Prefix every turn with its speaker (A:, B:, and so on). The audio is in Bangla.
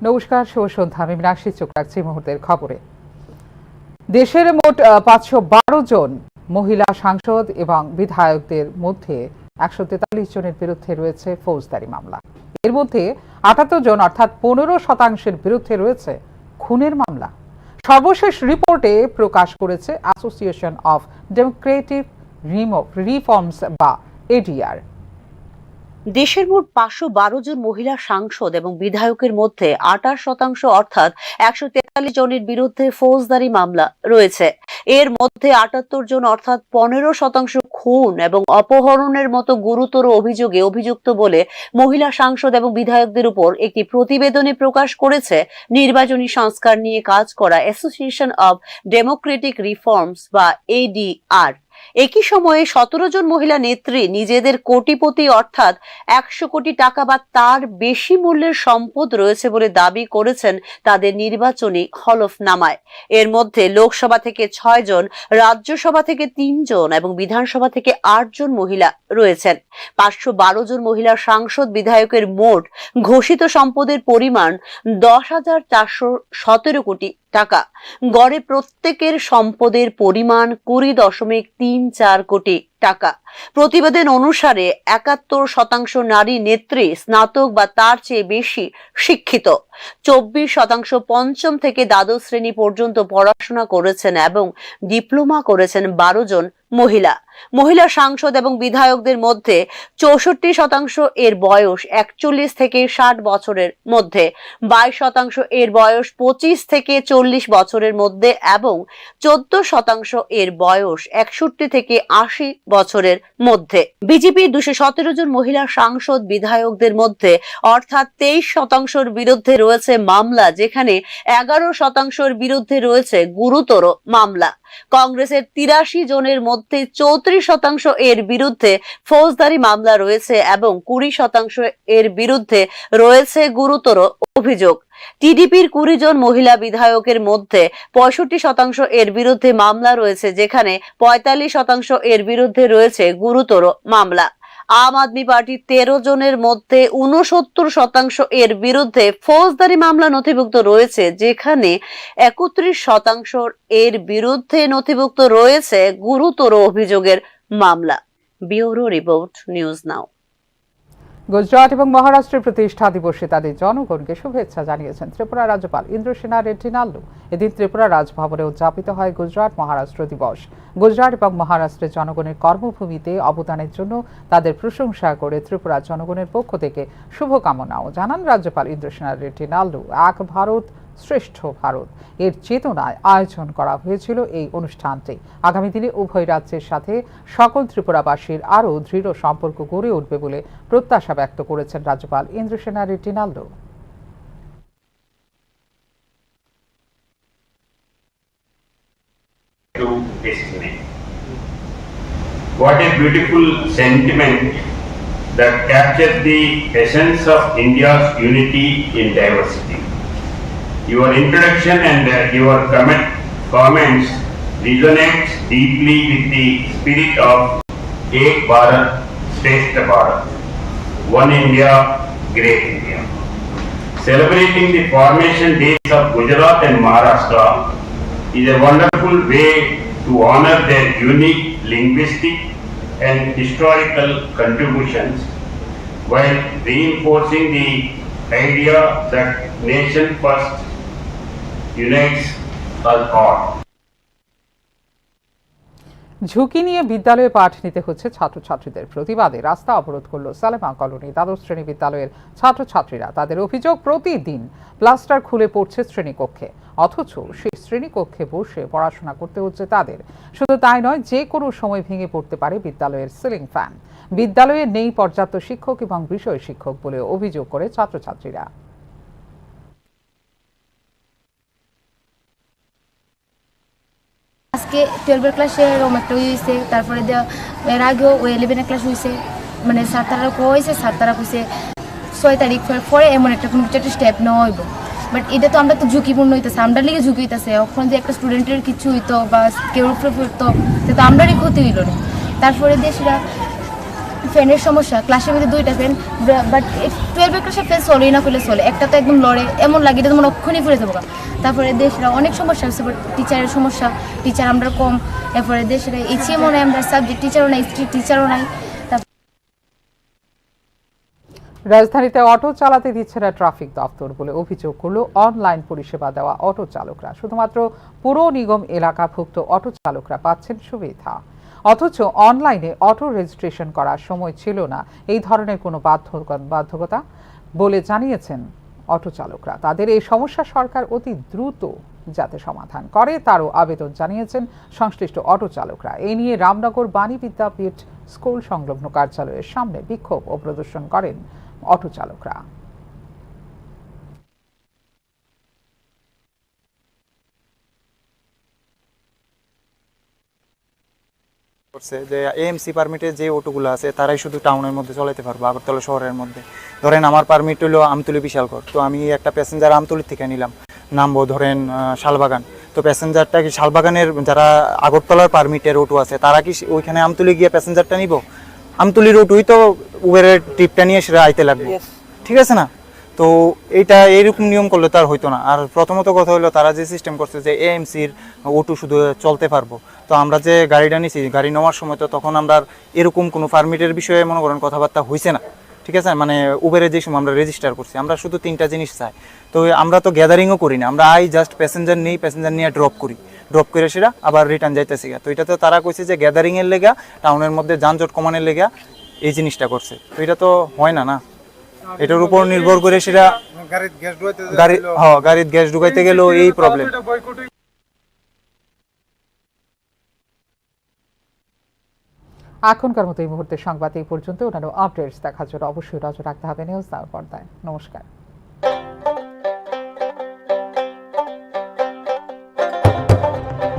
A: নমস্কার, শুভ সন্ধ্যা। আমি মীনাক্ষী চোখ রাখছি মুহূর্তের খবরে। দেশের মোট 512 জন মহিলা সাংসদ এবং বিধায়কদের মধ্যে 143 জনের বিরুদ্ধে রয়েছে ফৌজদারি মামলা। এর মধ্যে 78 জন অর্থাৎ 15% বিরুদ্ধে রয়েছে খুনের মামলা। সর্বশেষ রিপোর্টে প্রকাশ করেছে অ্যাসোসিয়েশন অফ ডেমোক্রেটিক রিফর্মস বা এডিআর।
B: দেশের মোট 512 জন মহিলা সাংসদ এবং বিধায়কের মধ্যে 28% অর্থাৎ 143 জনের বিরুদ্ধে ফৌজদারি মামলা রয়েছে। এর মধ্যে 78 জন অর্থাৎ 15% খুন এবং অপহরণের মতো গুরুতর অভিযোগে অভিযুক্ত বলে মহিলা সাংসদ এবং বিধায়কদের উপর একটি প্রতিবেদনে প্রকাশ করেছে নির্বাচনী সংস্কার নিয়ে কাজ করা অ্যাসোসিয়েশন অব ডেমোক্রেটিক রিফর্মস বা এডিআর। একই সময়ে 17 জন মহিলা নেত্রী নিজেদের কোটিপতি অর্থাৎ 100 কোটি টাকা বা তার বেশি মূল্যের সম্পদ রয়েছে বলে দাবি করেছেন তাদের নির্বাচনী হলফনামায়। এর মধ্যে লোকসভা থেকে 6 জন, রাজ্যসভা থেকে 3 জন এবং বিধানসভা থেকে 8 জন মহিলা রয়েছেন। 512 জন মহিলা সাংসদ বিধায়কের মোট ঘোষিত সম্পদের পরিমাণ 10,417 কোটি টাকা। গড়ে প্রত্যেকের সম্পদের পরিমাণ 20.34 কোটি টাকা। প্রতিবেদন অনুসারে 71% নারী নেত্রী স্নাতক বা তার চেয়ে বেশি শিক্ষিত। 24% পঞ্চম থেকে দ্বাদশ শ্রেণী পর্যন্ত পড়াশোনা করেছেন এবং ডিপ্লোমা করেছেন 12 জন মহিলা। মহিলা সাংসদ এবং বিধায়কদের মধ্যে 64% এর বয়স 41 থেকে 60 বছরের মধ্যে, 22% এর বয়স 25 থেকে 40 বছরের মধ্যে এবং 14% এর বয়স 61 থেকে 80 বছরের মধ্যে। বিজেপির 217 জন মহিলা সাংসদ বিধায়কদের মধ্যে অর্থাৎ 23% বিরুদ্ধে রয়েছে মামলা, যেখানে 11% বিরুদ্ধে রয়েছে গুরুতর মামলা। কংগ্রেসের 83 জনের মধ্যে 34% এর বিরুদ্ধে ফৌজদারি মামলা রয়েছে এবং 20% এর বিরুদ্ধে রয়েছে গুরুতর অভিযোগ। টিডিপির 20 জন মহিলা বিধায়কের মধ্যে 65% এর বিরুদ্ধে মামলা রয়েছে, যেখানে 45% এর বিরুদ্ধে রয়েছে গুরুতর মামলা। আম আদমি পার্টির 13 জনের মধ্যে 69% এর বিরুদ্ধে ফৌজদারি মামলা নথিভুক্ত রয়েছে, যেখানে 31% এর বিরুদ্ধে নথিভুক্ত রয়েছে গুরুতর অভিযোগের মামলা। Bureau report, news now.
A: Gujarat এবং মহারাষ্ট্রের প্রতিষ্ঠা দিবসে তাদের জনগণকে শুভেচ্ছা জানিয়েছেন ত্রিপুরা রাজ্যপাল ইন্দ্রসেনা রেড্ডি নাল্লু। এদিন ত্রিপুরা রাজভবনে উদযাপিত হয় গুজরাট মহারাষ্ট্র দিবস। গুজরাট এবং মহারাষ্ট্রের জনগণের কর্মভূমিতে অবদানের জন্য তাদের প্রশংসা করে ত্রিপুরা জনগণের পক্ষ থেকে শুভকামনাও জানান রাজ্যপাল ইন্দ্রসেনা রেড্ডি নাল্লু। এক ভারত শ্রেষ্ঠ ভারত এর চেতনায় আয়োজন করা হয়েছিল এই অনুষ্ঠানটি। আগামী দিনে উভয় রাজ্যের সাথে সকল ত্রিপুরাবাসীর আরও দৃঢ় সম্পর্ক গড়ে উঠবে বলে প্রত্যাশা ব্যক্ত করেছেন রাজ্যপাল Indrasena Reddy Nallu.
C: What a beautiful sentiment that captures the essence of India's unity in diversity. Your introduction and your comments resonate deeply with the spirit of Ek Bharat, Shrestha Bharat, One India, Great India. Celebrating the formation days of Gujarat and Maharashtra is a wonderful way to honor their unique linguistic and historical contributions while reinforcing the idea that nation first unites us all.
A: ঝুঁকি নিয়ে বিদ্যালয়ে পাঠ নিতে হচ্ছে ছাত্রছাত্রীদের। প্রতিবাদে রাস্তা অবরোধ করল সালেমা কলোনি দ্বাদশ শ্রেণী বিদ্যালয়ের ছাত্রছাত্রীরা। তাদের অভিযোগ, প্রতিদিন প্লাস্টার খুলে পড়ছে শ্রেণীকক্ষে, অথচ সেই শ্রেণীকক্ষে বসে পড়াশোনা করতে হচ্ছে তাদের। শুধু তাই নয়, যে কোনো সময় ভেঙে পড়তে পারে বিদ্যালয়ের সিলিং ফ্যান। বিদ্যালয়ে নেই পর্যাপ্ত শিক্ষক এবং বিষয় শিক্ষক বলে অভিযোগ করে ছাত্রছাত্রীরা।
D: আজকে 12 ক্লাসে এরকম একটা হয়েছে, তারপরে এর আগেও 11 ক্লাস হয়েছে। মানে ছাত্ররা কইছে, ছাত্ররা কইছে 6 তারিখ পরে এমন একটা কোনো কিছু একটা স্টেপ নেওয়া হইব। বাট এটা তো আমরা তো ঝুঁকিপূর্ণ হইতেছে, আমরা লিগে ঝুঁকি হইতেছে। ওখানে যে একটা স্টুডেন্টের কিছু হইতো বা কেউ উপরে পড়তো, তো আমরারই ক্ষতি হইল না। তারপরে দিয়ে সেটা ফ্যানের সমস্যা, ক্লাসের মধ্যে 2টা ফ্যান, বাট 12 ক্লাসে ফ্যান চলেই না করলে চলে, একটা তো একদম লড়ে, এমন লাগে এটা তোমার অক্ষণই ফুরে যাবো। তারপরে দেশরা অনেক সমস্যা হচ্ছে, টিচারের সমস্যা, টিচার আমরা কম, এরপরে দেশের এইচএমও নাই, আমরা সাবজেক্ট টিচারও নাই, স্ট্রিট টিচারও নাই।
A: রাজধানীতে অটো চালাতে দিচ্ছে না ট্রাফিক দপ্তর বলে অভিযোগ করল অনলাইন পরিষেবা দেওয়া অটো চালকরা। শুধুমাত্র পুর নিগম এলাকাভুক্ত অটো চালকরা পাচ্ছেন সুবিধা, অথচ অনলাইনে অটো রেজিস্ট্রেশন করার সময় ছিল না এই ধরনের কোনো বাধ্যকতা বলে জানিয়েছেন অটো চালকরা। তাদের এই সমস্যা সরকার অতি দ্রুত যাতে সমাধান করে তারও আবেদন জানিয়েছেন সংশ্লিষ্ট অটো চালকরা। এ নিয়ে রামনগর বাণী বিদ্যাপীঠ স্কুল সংলগ্ন কার্যালয়ের সামনে বিক্ষোভ ও প্রদর্শন করেন অটো চালকরা।
E: করছে যে এএমসি পারমিটে যে অটোগুলো আছে তারাই শুধু টাউনের মধ্যে চলাইতে পারবো, আগরতলা শহরের মধ্যে। ধরেন আমার পারমিট হলো আমতলী বিশালগড়, তো আমি একটা প্যাসেঞ্জার আমতলী থেকে নিলাম, নামবো ধরেন শালবাগান, তো প্যাসেঞ্জারটা কি শালবাগানের যারা আগরতলার পারমিটের অটো আছে তারা কি ওইখানে আমতলী গিয়ে প্যাসেঞ্জারটা নিব? আমতলীর অটোই তো উবেরের ট্রিপটা নিয়ে সেটা আইতে লাগবে, ঠিক আছে না? তো এইটা এইরকম নিয়ম করলে তো আর হইতো না। আর প্রথমত কথা হলো তারা যে সিস্টেম করছে যে এএমসির অটো শুধু চলতে পারবো, তো আমরা যে গাড়িটা নিছি, গাড়ি নেওয়ার সময় তো তখন আমরা এরকম কোনো পারমিটের বিষয়ে মনে করেন কথাবার্তা হয়েছে না, ঠিক আছে? মানে উবেরে যে সময় আমরা রেজিস্টার করছি, আমরা শুধু 3টা জিনিস চাই। তো আমরা তো গ্যাদারিংও করি না, আমরা জাস্ট প্যাসেঞ্জার নেই, প্যাসেঞ্জার নিয়ে ড্রপ করে সেটা আবার রিটার্ন যাইতেছি। তো এটা তো তারা কইছে যে গ্যাদারিংয়ের লেগা, টাউনের মধ্যে যানজট কমানোর লেগা এই জিনিসটা করছে, তো এটা তো হয় না। এটার উপর নির্ভর করে সেটা গাড়ির গ্যাস ঢুকাইতে গেলেও এই প্রবলেম।
A: এখনকার মতো এই মুহূর্তে সংবাদ এই পর্যন্ত। অন্যান্য আপডেটস দেখার জন্য অবশ্যই নজর রাখতে হবে নিউজ নাও পর্দায়। নমস্কার।